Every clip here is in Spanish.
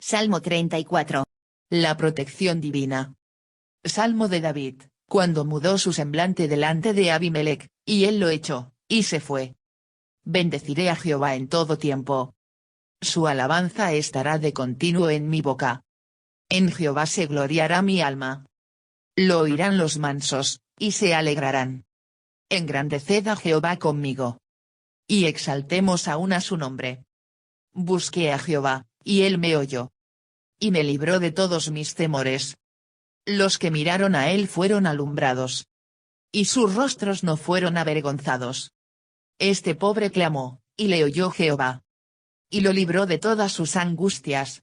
Salmo 34. La protección divina. Salmo de David, cuando mudó su semblante delante de Abimelech, y él lo echó, y se fue. Bendeciré a Jehová en todo tiempo. Su alabanza estará de continuo en mi boca. En Jehová se gloriará mi alma. Lo oirán los mansos, y se alegrarán. Engrandeced a Jehová conmigo. Y exaltemos aún a su nombre. Busqué a Jehová, y él me oyó. Y me libró de todos mis temores. Los que miraron a él fueron alumbrados. Y sus rostros no fueron avergonzados. Este pobre clamó, y le oyó Jehová. Y lo libró de todas sus angustias.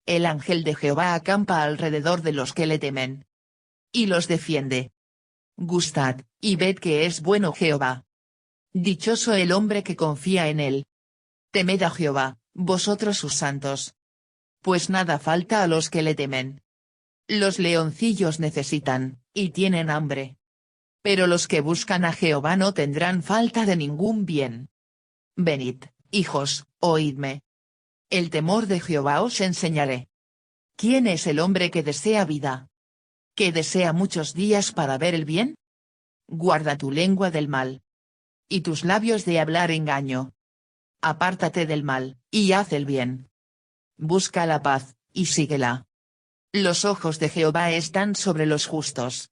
El ángel de Jehová acampa alrededor de los que le temen. Y los defiende. Gustad, y ved que es bueno Jehová. Dichoso el hombre que confía en él. Temed a Jehová, vosotros sus santos. Pues nada falta a los que le temen. Los leoncillos necesitan, y tienen hambre. Pero los que buscan a Jehová no tendrán falta de ningún bien. Venid, hijos, oídme. El temor de Jehová os enseñaré. ¿Quién es el hombre que desea vida? ¿Que desea muchos días para ver el bien? Guarda tu lengua del mal. Y tus labios de hablar engaño. Apártate del mal, y haz el bien. Busca la paz, y síguela. Los ojos de Jehová están sobre los justos.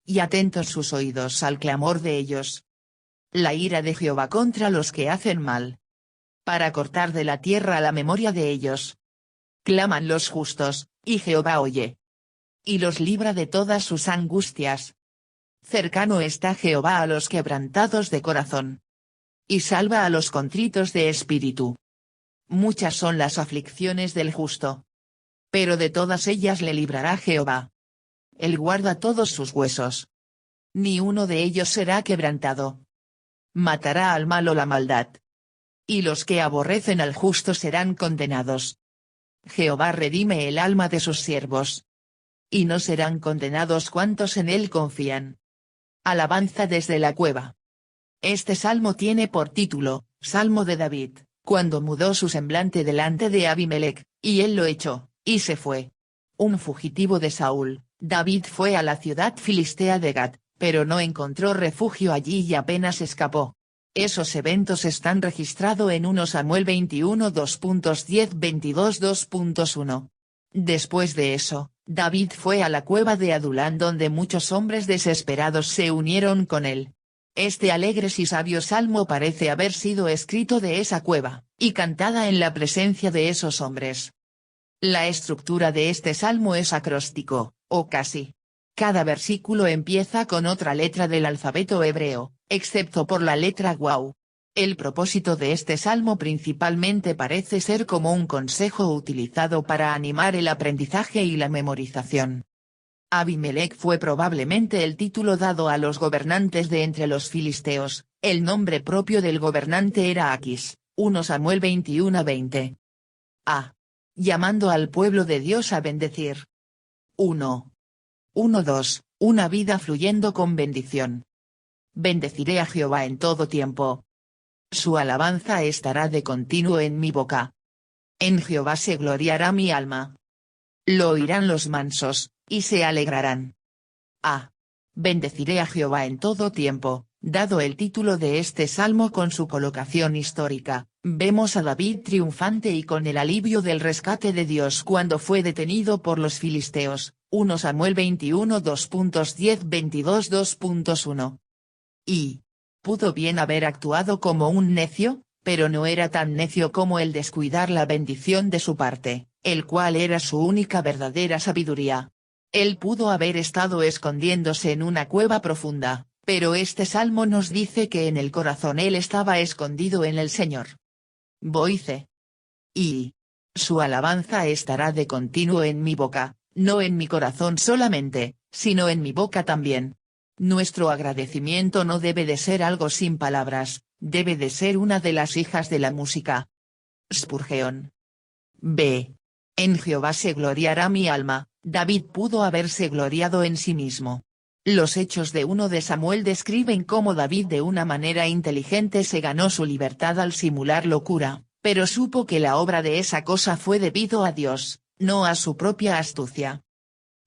Y atentos sus oídos al clamor de ellos. La ira de Jehová contra los que hacen mal. Para cortar de la tierra la memoria de ellos. Claman los justos, y Jehová oye. Y los libra de todas sus angustias. Cercano está Jehová a los quebrantados de corazón. Y salva a los contritos de espíritu. Muchas son las aflicciones del justo. Pero de todas ellas le librará Jehová. Él guarda todos sus huesos. Ni uno de ellos será quebrantado. Matará al malo la maldad. Y los que aborrecen al justo serán condenados. Jehová redime el alma de sus siervos. Y no serán condenados cuantos en él confían. Alabanza desde la cueva. Este salmo tiene por título, Salmo de David, cuando mudó su semblante delante de Abimelech, y él lo echó, y se fue. Un fugitivo de Saúl, David fue a la ciudad filistea de Gat, pero no encontró refugio allí y apenas escapó. Esos eventos están registrados en 1 Samuel 21 2.10 22 2.1. Después de eso, David fue a la cueva de Adulán donde muchos hombres desesperados se unieron con él. Este alegre y sabio salmo parece haber sido escrito de esa cueva, y cantada en la presencia de esos hombres. La estructura de este salmo es acróstico, o casi. Cada versículo empieza con otra letra del alfabeto hebreo, excepto por la letra Waw. El propósito de este salmo principalmente parece ser como un consejo utilizado para animar el aprendizaje y la memorización. Abimelech fue probablemente el título dado a los gobernantes de entre los filisteos, el nombre propio del gobernante era Aquis, 1 Samuel 21:20. A. Llamando al pueblo de Dios a bendecir. 1.2. Una vida fluyendo con bendición. Bendeciré a Jehová en todo tiempo. Su alabanza estará de continuo en mi boca. En Jehová se gloriará mi alma. Lo oirán los mansos, y se alegrarán. A. Bendeciré a Jehová en todo tiempo. Dado el título de este salmo con su colocación histórica, vemos a David triunfante y con el alivio del rescate de Dios cuando fue detenido por los filisteos, 1 Samuel 21 2.10 22 2.1. Y pudo bien haber actuado como un necio, pero no era tan necio como el descuidar la bendición de su parte, el cual era su única verdadera sabiduría. Él pudo haber estado escondiéndose en una cueva profunda, pero este salmo nos dice que en el corazón él estaba escondido en el Señor. Boice. Y su alabanza estará de continuo en mi boca, no en mi corazón solamente, sino en mi boca también. Nuestro agradecimiento no debe de ser algo sin palabras, debe de ser una de las hijas de la música. Spurgeon. B. En Jehová se gloriará mi alma. David pudo haberse gloriado en sí mismo. Los hechos de 1 de Samuel describen cómo David de una manera inteligente se ganó su libertad al simular locura, pero supo que la obra de esa cosa fue debido a Dios, no a su propia astucia.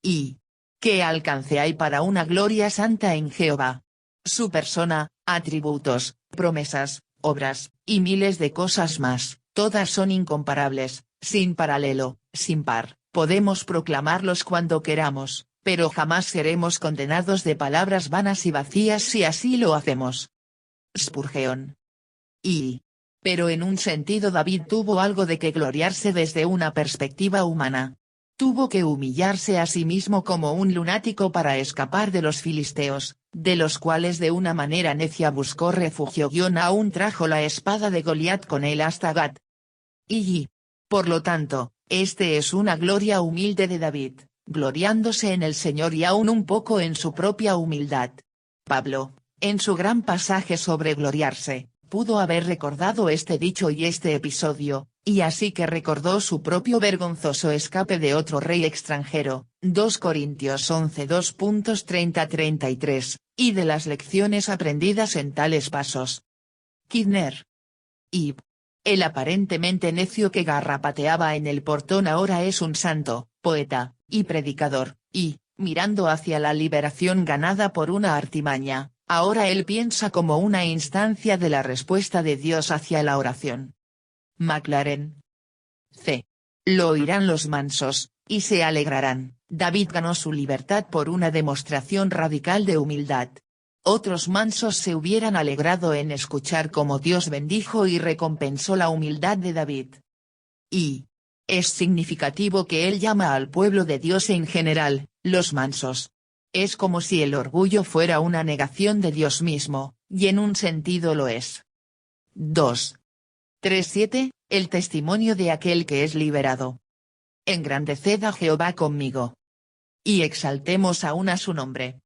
Y ¿qué alcance hay para una gloria santa en Jehová? Su persona, atributos, promesas, obras, y miles de cosas más, todas son incomparables, sin paralelo, sin par, podemos proclamarlos cuando queramos, pero jamás seremos condenados de palabras vanas y vacías si así lo hacemos. Spurgeon. Pero en un sentido David tuvo algo de que gloriarse desde una perspectiva humana. Tuvo que humillarse a sí mismo como un lunático para escapar de los filisteos, de los cuales de una manera necia buscó refugio. Aún trajo la espada de Goliat con él hasta Gat. Por lo tanto, este es una gloria humilde de David, gloriándose en el Señor y aún un poco en su propia humildad. Pablo, en su gran pasaje sobre gloriarse, pudo haber recordado este dicho y este episodio, y así que recordó su propio vergonzoso escape de otro rey extranjero, 2 Corintios 11 2.30-33, y de las lecciones aprendidas en tales pasos. Kidner. El aparentemente necio que garrapateaba en el portón ahora es un santo, poeta, y predicador, y, mirando hacia la liberación ganada por una artimaña, ahora él piensa como una instancia de la respuesta de Dios hacia la oración. Maclaren. C. Lo oirán los mansos, y se alegrarán. David ganó su libertad por una demostración radical de humildad. Otros mansos se hubieran alegrado en escuchar cómo Dios bendijo y recompensó la humildad de David. Es significativo que él llama al pueblo de Dios en general, los mansos. Es como si el orgullo fuera una negación de Dios mismo, y en un sentido lo es. 2. 3:7, el testimonio de aquel que es liberado. Engrandeced a Jehová conmigo. Y exaltemos aún a su nombre.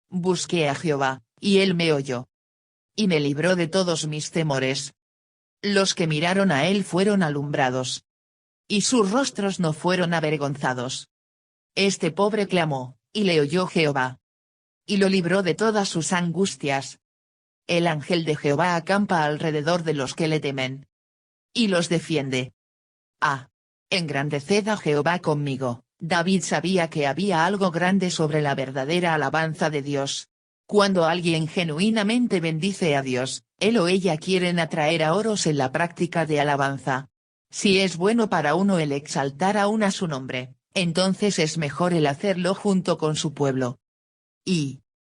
Busqué a Jehová, y él me oyó. Y me libró de todos mis temores. Los que miraron a él fueron alumbrados. Y sus rostros no fueron avergonzados. Este pobre clamó, y le oyó Jehová. Y lo libró de todas sus angustias. El ángel de Jehová acampa alrededor de los que le temen. Y los defiende. Engrandeced a Jehová conmigo. David sabía que había algo grande sobre la verdadera alabanza de Dios. Cuando alguien genuinamente bendice a Dios, él o ella quieren atraer a otros en la práctica de alabanza. Si es bueno para uno el exaltar aún a su nombre, entonces es mejor el hacerlo junto con su pueblo.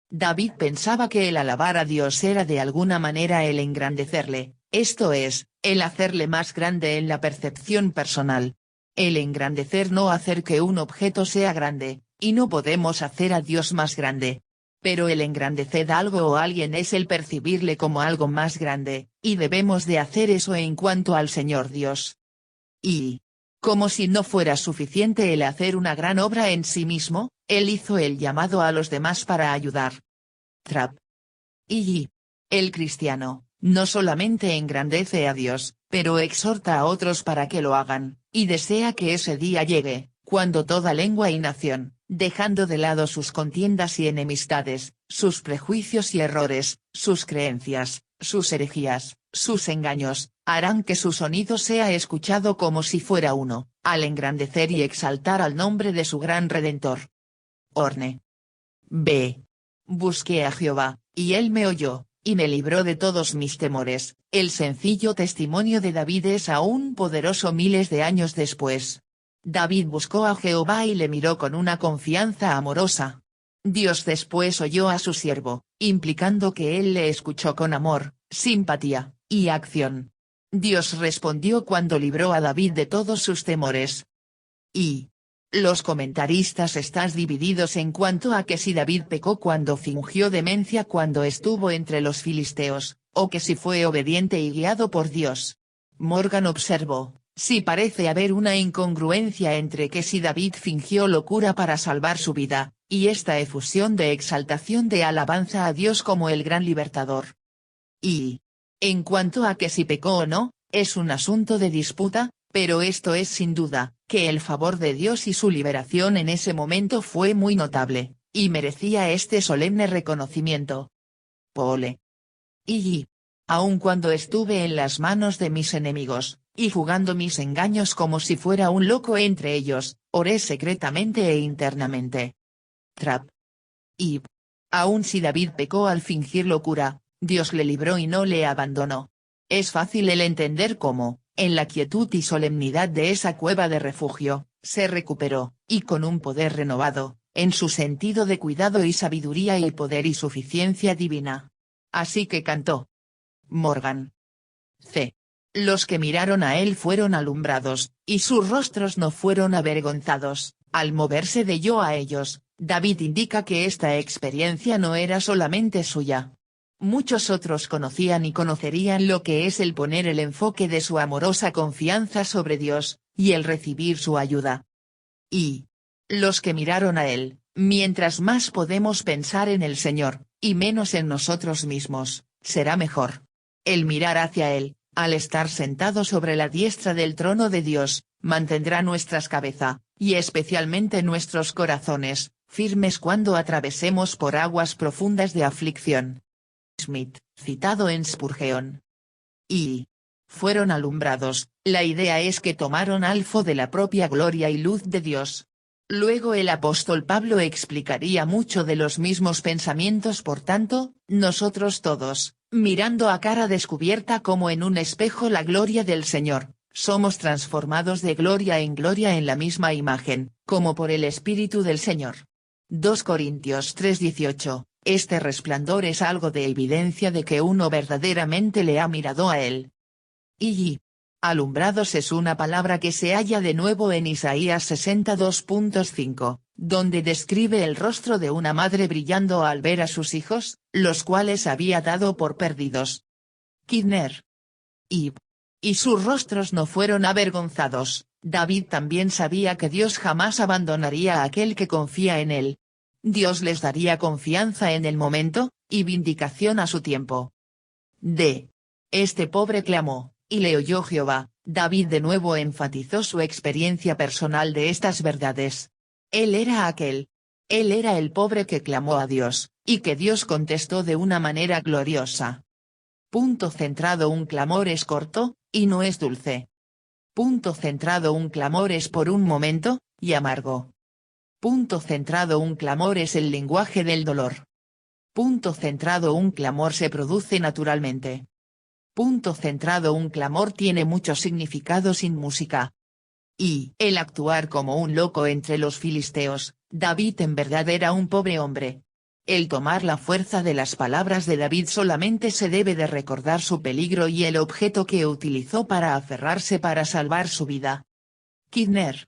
David pensaba que el alabar a Dios era de alguna manera el engrandecerle, esto es, el hacerle más grande en la percepción personal. El engrandecer no hacer que un objeto sea grande, y no podemos hacer a Dios más grande. Pero el engrandecer algo o alguien es el percibirle como algo más grande, y debemos de hacer eso en cuanto al Señor Dios. Como si no fuera suficiente el hacer una gran obra en sí mismo, él hizo el llamado a los demás para ayudar. Trapp. El cristiano, no solamente engrandece a Dios, pero exhorta a otros para que lo hagan, y desea que ese día llegue, cuando toda lengua y nación, dejando de lado sus contiendas y enemistades, sus prejuicios y errores, sus creencias, sus herejías, sus engaños, harán que su sonido sea escuchado como si fuera uno, al engrandecer y exaltar al nombre de su gran Redentor. Orne. B. Busqué a Jehová, y él me oyó, y me libró de todos mis temores. El sencillo testimonio de David es aún poderoso miles de años después. David buscó a Jehová y le miró con una confianza amorosa. Dios después oyó a su siervo, implicando que él le escuchó con amor, simpatía, y acción. Dios respondió cuando libró a David de todos sus temores. Los comentaristas están divididos en cuanto a que si David pecó cuando fingió demencia cuando estuvo entre los filisteos, o que si fue obediente y guiado por Dios. Morgan observó, sí parece haber una incongruencia entre que si David fingió locura para salvar su vida, y esta efusión de exaltación de alabanza a Dios como el gran libertador. En cuanto a que si pecó o no, es un asunto de disputa, pero esto es sin duda, que el favor de Dios y su liberación en ese momento fue muy notable, y merecía este solemne reconocimiento. Pole. Aun cuando estuve en las manos de mis enemigos, y jugando mis engaños como si fuera un loco entre ellos, oré secretamente e internamente. Trap. Ib. Aun si David pecó al fingir locura, Dios le libró y no le abandonó. Es fácil el entender cómo, en la quietud y solemnidad de esa cueva de refugio, se recuperó, y con un poder renovado, en su sentido de cuidado y sabiduría y poder y suficiencia divina. Así que cantó. Morgan. C. Los que miraron a él fueron alumbrados, y sus rostros no fueron avergonzados. Al moverse de yo a ellos, David indica que esta experiencia no era solamente suya. Muchos otros conocían y conocerían lo que es el poner el enfoque de su amorosa confianza sobre Dios, y el recibir su ayuda. Y los que miraron a él, mientras más podemos pensar en el Señor, y menos en nosotros mismos, será mejor. El mirar hacia él, al estar sentado sobre la diestra del trono de Dios, mantendrá nuestras cabezas, y especialmente nuestros corazones, firmes cuando atravesemos por aguas profundas de aflicción. Smith, citado en Spurgeon. Y fueron alumbrados, la idea es que tomaron algo de la propia gloria y luz de Dios. Luego el apóstol Pablo explicaría mucho de los mismos pensamientos. Por tanto, nosotros todos, mirando a cara descubierta como en un espejo la gloria del Señor, somos transformados de gloria en gloria en la misma imagen, como por el Espíritu del Señor. 2 Corintios 3:18, este resplandor es algo de evidencia de que uno verdaderamente le ha mirado a él. Y alumbrados es una palabra que se halla de nuevo en Isaías 62.5, donde describe el rostro de una madre brillando al ver a sus hijos, los cuales había dado por perdidos. Kidner. Y sus rostros no fueron avergonzados. David también sabía que Dios jamás abandonaría a aquel que confía en él. Dios les daría confianza en el momento, y vindicación a su tiempo. Este pobre clamó, y le oyó Jehová. David de nuevo enfatizó su experiencia personal de estas verdades. Él era el pobre que clamó a Dios, y que Dios contestó de una manera gloriosa. Punto centrado. Un clamor es corto, y no es dulce. Punto centrado. Un clamor es por un momento, y amargo. Punto centrado. Un clamor es el lenguaje del dolor. Punto centrado. Un clamor se produce naturalmente. Punto centrado. Un clamor tiene mucho significado sin música. Y el actuar como un loco entre los filisteos, David en verdad era un pobre hombre. El tomar la fuerza de las palabras de David solamente se debe de recordar su peligro y el objeto que utilizó para aferrarse para salvar su vida. Kidner.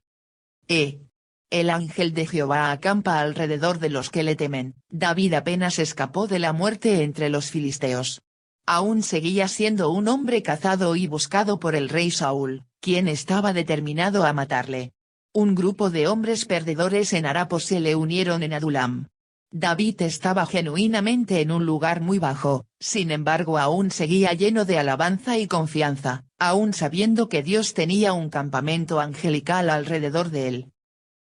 El ángel de Jehová acampa alrededor de los que le temen. David apenas escapó de la muerte entre los filisteos. Aún seguía siendo un hombre cazado y buscado por el rey Saúl, quien estaba determinado a matarle. Un grupo de hombres perdedores en Arapos se le unieron en Adulam. David estaba genuinamente en un lugar muy bajo, sin embargo aún seguía lleno de alabanza y confianza, aún sabiendo que Dios tenía un campamento angelical alrededor de él.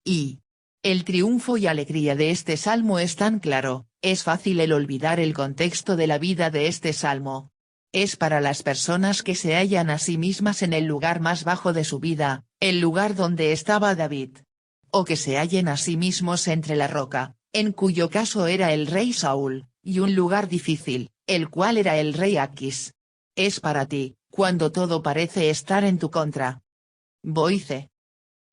Y el triunfo y alegría de este salmo es tan claro, es fácil el olvidar el contexto de la vida de este salmo. Es para las personas que se hallan a sí mismas en el lugar más bajo de su vida, el lugar donde estaba David. O que se hallen a sí mismos entre la roca, en cuyo caso era el rey Saúl, y un lugar difícil, el cual era el rey Aquis. Es para ti, cuando todo parece estar en tu contra. Boice.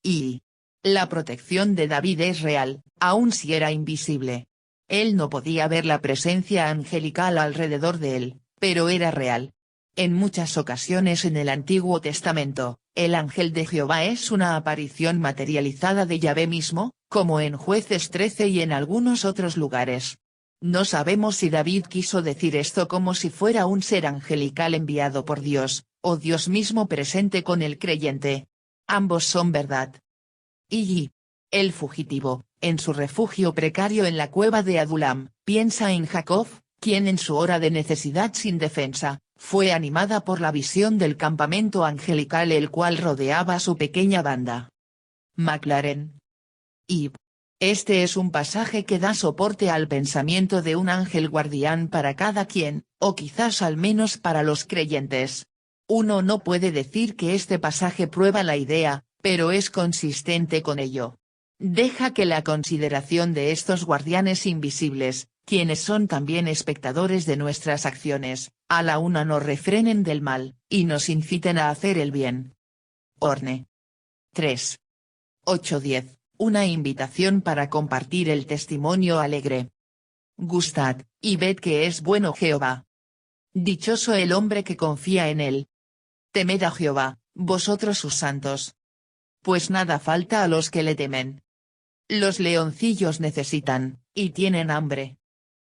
Y la protección de David es real, aun si era invisible. Él no podía ver la presencia angelical alrededor de él, pero era real. En muchas ocasiones en el Antiguo Testamento, el ángel de Jehová es una aparición materializada de Yahvé mismo, como en Jueces 13 y en algunos otros lugares. No sabemos si David quiso decir esto como si fuera un ser angelical enviado por Dios, o Dios mismo presente con el creyente. Ambos son verdad. Y el fugitivo, en su refugio precario en la cueva de Adulam, piensa en Jacob, quien en su hora de necesidad sin defensa, fue animada por la visión del campamento angelical el cual rodeaba su pequeña banda. McLaren. Este es un pasaje que da soporte al pensamiento de un ángel guardián para cada quien, o quizás al menos para los creyentes. Uno no puede decir que este pasaje prueba la idea, pero es consistente con ello. Deja que la consideración de estos guardianes invisibles, quienes son también espectadores de nuestras acciones, a la una nos refrenen del mal, y nos inciten a hacer el bien. Orne. 3. 8-10, una invitación para compartir el testimonio alegre. Gustad, y ved que es bueno Jehová. Dichoso el hombre que confía en él. Temed a Jehová, vosotros sus santos. Pues nada falta a los que le temen. Los leoncillos necesitan, y tienen hambre.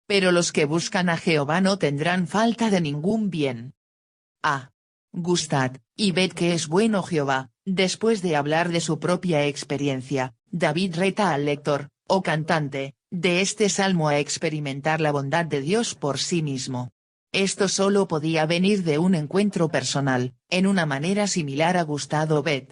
Pero los que buscan a Jehová no tendrán falta de ningún bien. Gustad, y ved que es bueno Jehová. Después de hablar de su propia experiencia, David reta al lector, o cantante, de este salmo a experimentar la bondad de Dios por sí mismo. Esto solo podía venir de un encuentro personal, en una manera similar a gustad o ved.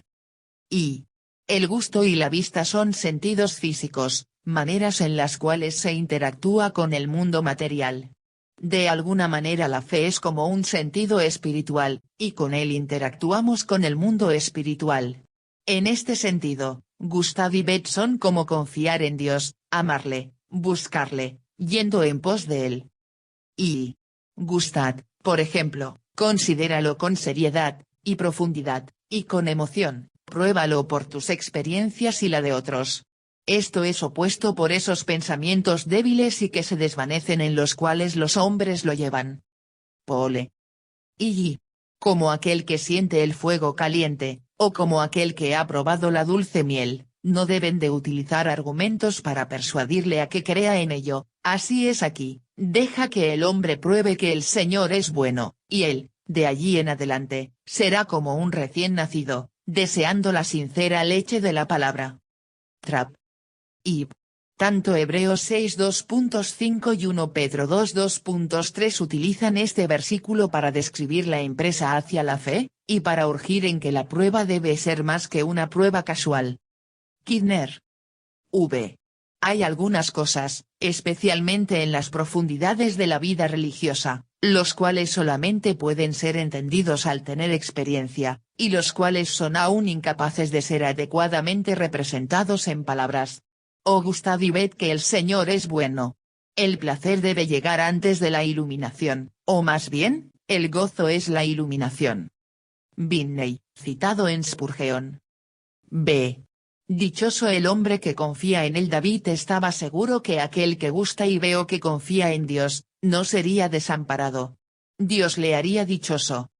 El gusto y la vista son sentidos físicos, maneras en las cuales se interactúa con el mundo material. De alguna manera la fe es como un sentido espiritual, y con él interactuamos con el mundo espiritual. En este sentido, gustad y ved son como confiar en Dios, amarle, buscarle, yendo en pos de él. Gustad, por ejemplo, considéralo con seriedad, y profundidad, y con emoción, pruébalo por tus experiencias y la de otros. Esto es opuesto por esos pensamientos débiles y que se desvanecen en los cuales los hombres lo llevan. Pole. Como aquel que siente el fuego caliente, o como aquel que ha probado la dulce miel, no deben de utilizar argumentos para persuadirle a que crea en ello. Así es aquí, deja que el hombre pruebe que el Señor es bueno, y él, de allí en adelante, será como un recién nacido, deseando la sincera leche de la palabra. Trap. Tanto Hebreos 6 2.5 y 1 Pedro 2 2.3 utilizan este versículo para describir la empresa hacia la fe, y para urgir en que la prueba debe ser más que una prueba casual. Kidner. Hay algunas cosas, especialmente en las profundidades de la vida religiosa, los cuales solamente pueden ser entendidos al tener experiencia, y los cuales son aún incapaces de ser adecuadamente representados en palabras. Gustad y ved que el Señor es bueno. El placer debe llegar antes de la iluminación, o más bien, el gozo es la iluminación. Binney, citado en Spurgeon. Dichoso el hombre que confía en él. David estaba seguro que aquel que gusta y veo que confía en Dios, no sería desamparado. Dios le haría dichoso.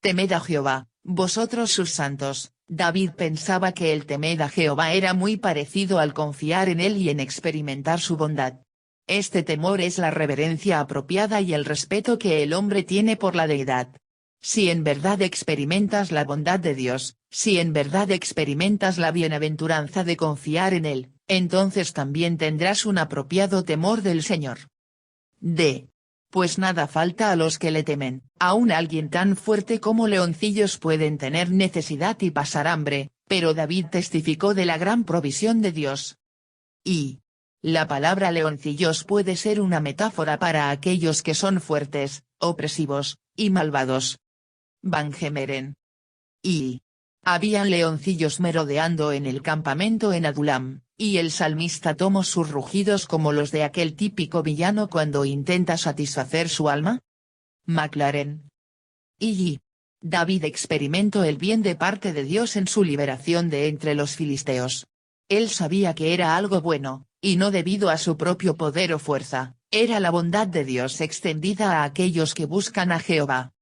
Temed a Jehová, vosotros sus santos. David pensaba que el temed a Jehová era muy parecido al confiar en él y en experimentar su bondad. Este temor es la reverencia apropiada y el respeto que el hombre tiene por la deidad. Si en verdad experimentas la bondad de Dios, si en verdad experimentas la bienaventuranza de confiar en él, entonces también tendrás un apropiado temor del Señor. Pues nada falta a los que le temen. Aún alguien tan fuerte como leoncillos pueden tener necesidad y pasar hambre, pero David testificó de la gran provisión de Dios. La palabra leoncillos puede ser una metáfora para aquellos que son fuertes, opresivos, y malvados. Van Gemeren. Habían leoncillos merodeando en el campamento en Adulam, y el salmista tomó sus rugidos como los de aquel típico villano cuando intenta satisfacer su alma. McLaren. David experimentó el bien de parte de Dios en su liberación de entre los filisteos. Él sabía que era algo bueno, y no debido a su propio poder o fuerza, era la bondad de Dios extendida a aquellos que buscan a Jehová.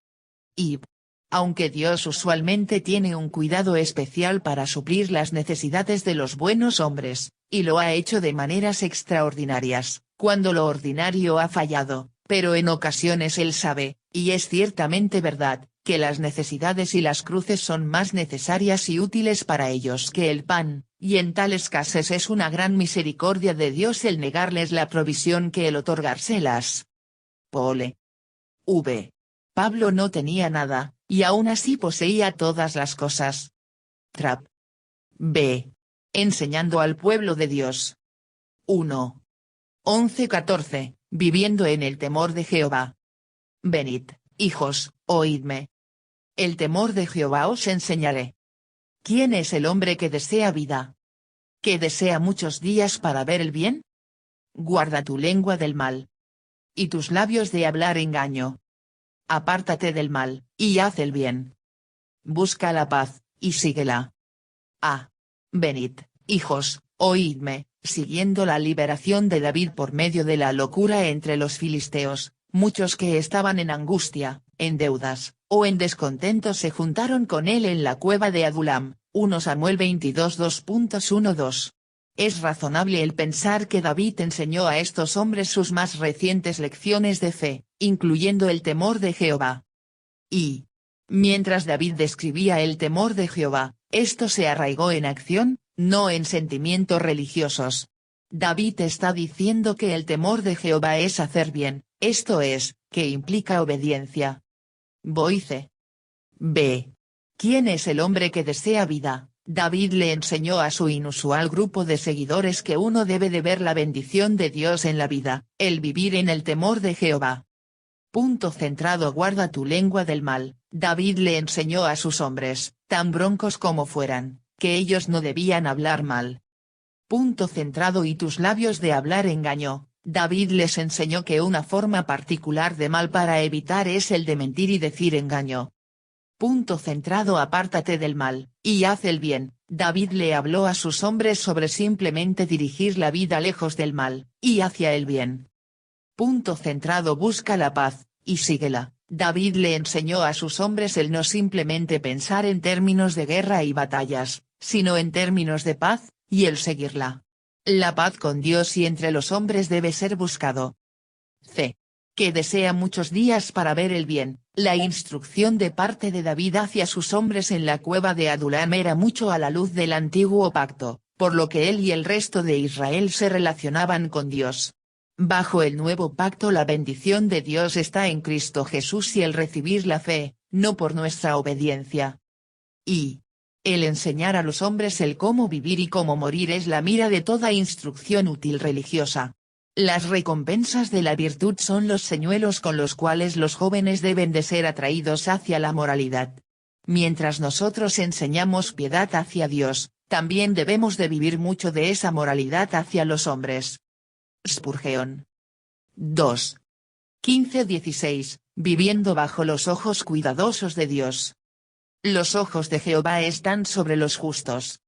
Aunque Dios usualmente tiene un cuidado especial para suplir las necesidades de los buenos hombres, y lo ha hecho de maneras extraordinarias, cuando lo ordinario ha fallado, pero en ocasiones Él sabe, y es ciertamente verdad, que las necesidades y las cruces son más necesarias y útiles para ellos que el pan, y en tales casos es una gran misericordia de Dios el negarles la provisión que el otorgárselas. Pole. Pablo no tenía nada, y aún así poseía todas las cosas. Trap. Enseñando al pueblo de Dios. 1. 11-14, viviendo en el temor de Jehová. Venid, hijos, oídme, El temor de Jehová os enseñaré. ¿Quién es el hombre que desea vida? ¿Que desea muchos días para ver el bien? Guarda tu lengua del mal. Y tus labios de hablar engaño. Apártate del mal, y haz el bien. Busca la paz, y síguela. Venid, hijos, oídme, siguiendo la liberación de David por medio de la locura entre los filisteos, muchos que estaban en angustia, en deudas, o en descontento se juntaron con él en la cueva de Adulam, 1 Samuel 22 2.12. Es razonable el pensar que David enseñó a estos hombres sus más recientes lecciones de fe, incluyendo el temor de Jehová. Y, mientras David describía el temor de Jehová, esto se arraigó en acción, no en sentimientos religiosos. David está diciendo que el temor de Jehová es hacer bien, esto es, que implica obediencia. Boice. B. ¿Quién es el hombre que desea vida? David le enseñó a su inusual grupo de seguidores que uno debe de ver la bendición de Dios en la vida, el vivir en el temor de Jehová. Punto centrado. Guarda tu lengua del mal. David le enseñó a sus hombres, tan broncos como fueran, que ellos no debían hablar mal. Punto centrado. Y tus labios de hablar engaño. David les enseñó que una forma particular de mal para evitar es el de mentir y decir engaño. Punto centrado. Apártate del mal, y haz el bien. David le habló a sus hombres sobre simplemente dirigir la vida lejos del mal, y hacia el bien. Punto centrado. Busca la paz, y síguela. David le enseñó a sus hombres el no simplemente pensar en términos de guerra y batallas, sino en términos de paz, y el seguirla. La paz con Dios y entre los hombres debe ser buscado. C. Que desea muchos días para ver el bien. La instrucción de parte de David hacia sus hombres en la cueva de Adulam era mucho a la luz del antiguo pacto, por lo que él y el resto de Israel se relacionaban con Dios. Bajo el nuevo pacto la bendición de Dios está en Cristo Jesús y el recibir la fe, no por nuestra obediencia. Y el enseñar a los hombres el cómo vivir y cómo morir es la mira de toda instrucción útil religiosa. Las recompensas de la virtud son los señuelos con los cuales los jóvenes deben de ser atraídos hacia la moralidad. Mientras nosotros enseñamos piedad hacia Dios, también debemos de vivir mucho de esa moralidad hacia los hombres. Spurgeon. 2. 15-16, viviendo bajo los ojos cuidadosos de Dios. Los ojos de Jehová están sobre los justos.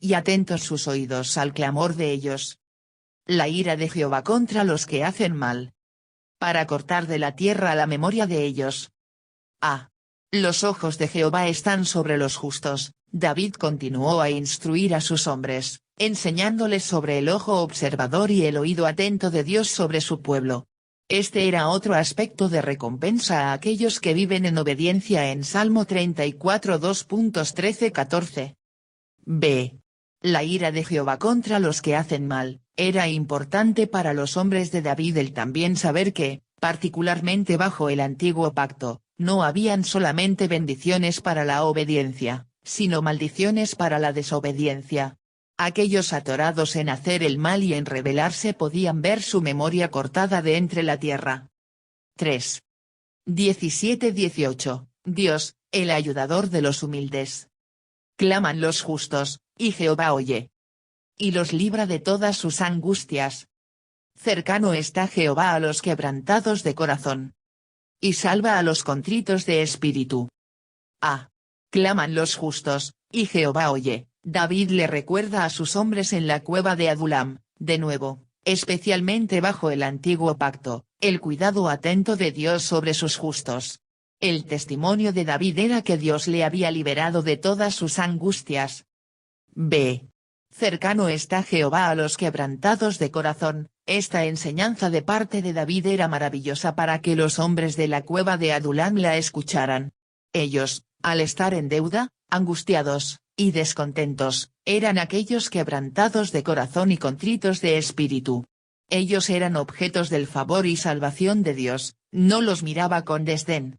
Y atentos sus oídos al clamor de ellos. La ira de Jehová contra los que hacen mal. Para cortar de la tierra la memoria de ellos. Los ojos de Jehová están sobre los justos. David continuó a instruir a sus hombres, enseñándoles sobre el ojo observador y el oído atento de Dios sobre su pueblo. Este era otro aspecto de recompensa a aquellos que viven en obediencia en Salmo 34 2.13-14. B. La ira de Jehová contra los que hacen mal. Era importante para los hombres de David el también saber que, particularmente bajo el antiguo pacto, no habían solamente bendiciones para la obediencia, sino maldiciones para la desobediencia. Aquellos atorados en hacer el mal y en rebelarse podían ver su memoria cortada de entre la tierra. 3. 17-18, Dios, el ayudador de los humildes. Claman los justos, y Jehová oye. Y los libra de todas sus angustias. Cercano está Jehová a los quebrantados de corazón. Y salva a los contritos de espíritu. Claman los justos, y Jehová oye. David le recuerda a sus hombres en la cueva de Adulam, de nuevo, especialmente bajo el antiguo pacto, el cuidado atento de Dios sobre sus justos. El testimonio de David era que Dios le había liberado de todas sus angustias. B. Cercano está Jehová a los quebrantados de corazón. Esta enseñanza de parte de David era maravillosa para que los hombres de la cueva de Adulam la escucharan. Ellos, al estar en deuda, angustiados, y descontentos, eran aquellos quebrantados de corazón y contritos de espíritu. Ellos eran objetos del favor y salvación de Dios, no los miraba con desdén.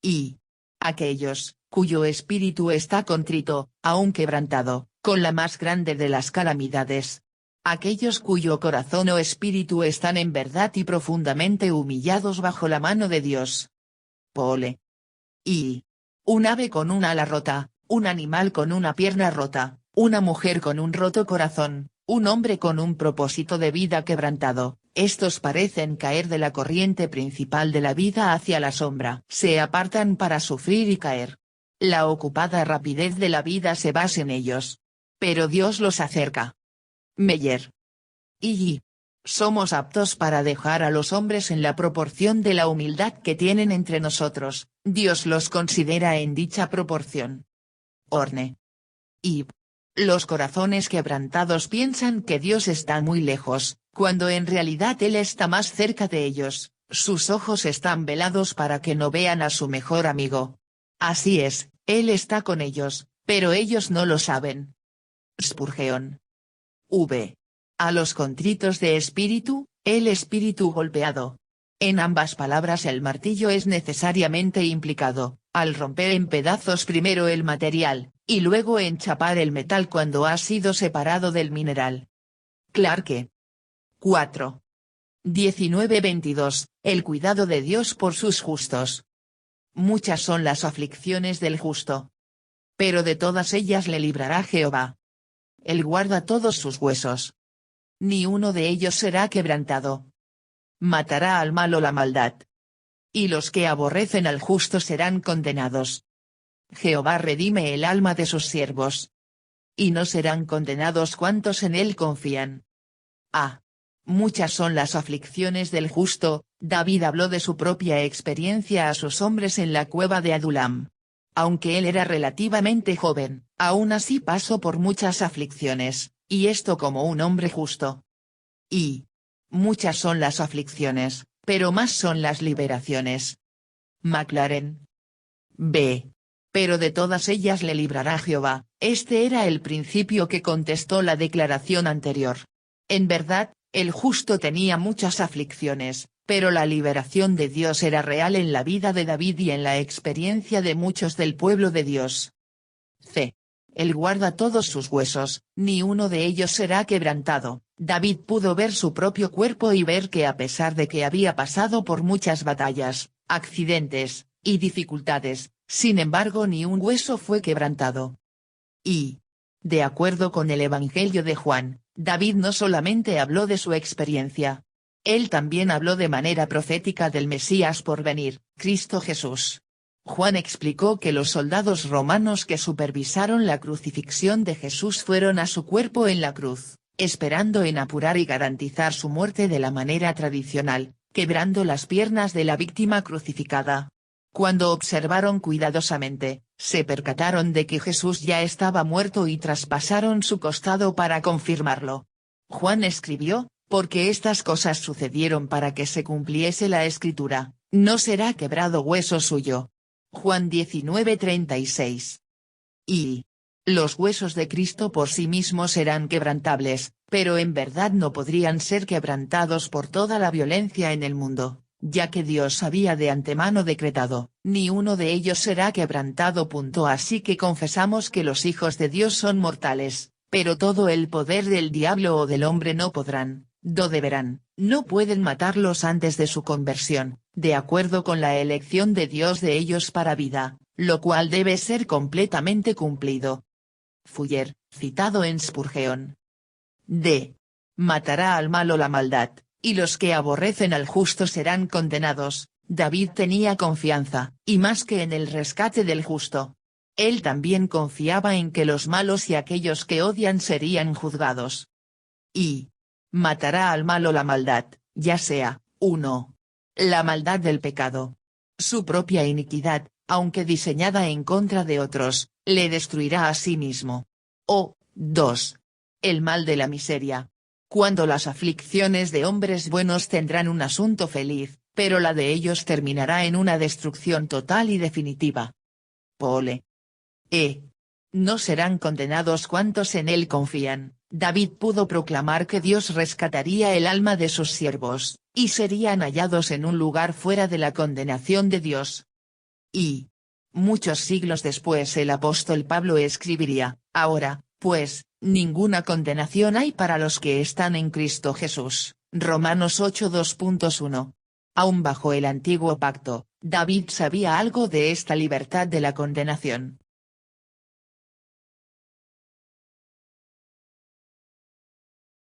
Y aquellos, cuyo espíritu está contrito, aun quebrantado, con la más grande de las calamidades. Aquellos cuyo corazón o espíritu están en verdad y profundamente humillados bajo la mano de Dios. Pole. Y un ave con un ala rota, un animal con una pierna rota, una mujer con un roto corazón, un hombre con un propósito de vida quebrantado. Estos parecen caer de la corriente principal de la vida hacia la sombra. Se apartan para sufrir y caer. La ocupada rapidez de la vida se basa en ellos. Pero Dios los acerca. Meyer. Y somos aptos para dejar a los hombres en la proporción de la humildad que tienen entre nosotros, Dios los considera en dicha proporción. Orne. Y los corazones quebrantados piensan que Dios está muy lejos, cuando en realidad Él está más cerca de ellos, sus ojos están velados para que no vean a su mejor amigo. Así es, Él está con ellos, pero ellos no lo saben. Spurgeon. V. A los contritos de espíritu, el espíritu golpeado. En ambas palabras el martillo es necesariamente implicado, al romper en pedazos primero el material, y luego enchapar el metal cuando ha sido separado del mineral. Clarke. 4. 19-22, el cuidado de Dios por sus justos. Muchas son las aflicciones del justo. Pero de todas ellas le librará Jehová. Él guarda todos sus huesos. Ni uno de ellos será quebrantado. Matará al malo la maldad. Y los que aborrecen al justo serán condenados. Jehová redime el alma de sus siervos. Y no serán condenados cuantos en él confían. Muchas son las aflicciones del justo. David habló de su propia experiencia a sus hombres en la cueva de Adulam. Aunque él era relativamente joven, aún así pasó por muchas aflicciones, y esto como un hombre justo. Y muchas son las aflicciones, pero más son las liberaciones. Maclaren. B. Pero de todas ellas le librará Jehová. Este era el principio que contestó la declaración anterior. En verdad, el justo tenía muchas aflicciones, pero la liberación de Dios era real en la vida de David y en la experiencia de muchos del pueblo de Dios. C. Él guarda todos sus huesos, ni uno de ellos será quebrantado. David pudo ver su propio cuerpo y ver que a pesar de que había pasado por muchas batallas, accidentes, y dificultades, sin embargo ni un hueso fue quebrantado. Y, de acuerdo con el Evangelio de Juan, David no solamente habló de su experiencia. Él también habló de manera profética del Mesías por venir, Cristo Jesús. Juan explicó que los soldados romanos que supervisaron la crucifixión de Jesús fueron a su cuerpo en la cruz, esperando en apurar y garantizar su muerte de la manera tradicional, quebrando las piernas de la víctima crucificada. Cuando observaron cuidadosamente, se percataron de que Jesús ya estaba muerto y traspasaron su costado para confirmarlo. Juan escribió, porque estas cosas sucedieron para que se cumpliese la Escritura, no será quebrado hueso suyo. Juan 19:36. Y los huesos de Cristo por sí mismos eran quebrantables, pero en verdad no podrían ser quebrantados por toda la violencia en el mundo, ya que Dios había de antemano decretado, ni uno de ellos será quebrantado. Así que confesamos que los hijos de Dios son mortales, pero todo el poder del diablo o del hombre no podrán, no pueden matarlos antes de su conversión, de acuerdo con la elección de Dios de ellos para vida, lo cual debe ser completamente cumplido. Fuller, citado en Spurgeon. D. Matará al malo la maldad, y los que aborrecen al justo serán condenados. David tenía confianza, y más que en el rescate del justo. Él también confiaba en que los malos y aquellos que odian serían juzgados. Y matará al malo la maldad, ya sea, 1. La maldad del pecado. Su propia iniquidad, aunque diseñada en contra de otros, le destruirá a sí mismo. O, 2. El mal de la miseria. Cuando las aflicciones de hombres buenos tendrán un asunto feliz, pero la de ellos terminará en una destrucción total y definitiva. Pole. No serán condenados cuantos en él confían. David pudo proclamar que Dios rescataría el alma de sus siervos, y serían hallados en un lugar fuera de la condenación de Dios. Y muchos siglos después el apóstol Pablo escribiría, ahora, pues, ninguna condenación hay para los que están en Cristo Jesús, Romanos 8:2.1. Aún bajo el antiguo pacto, David sabía algo de esta libertad de la condenación.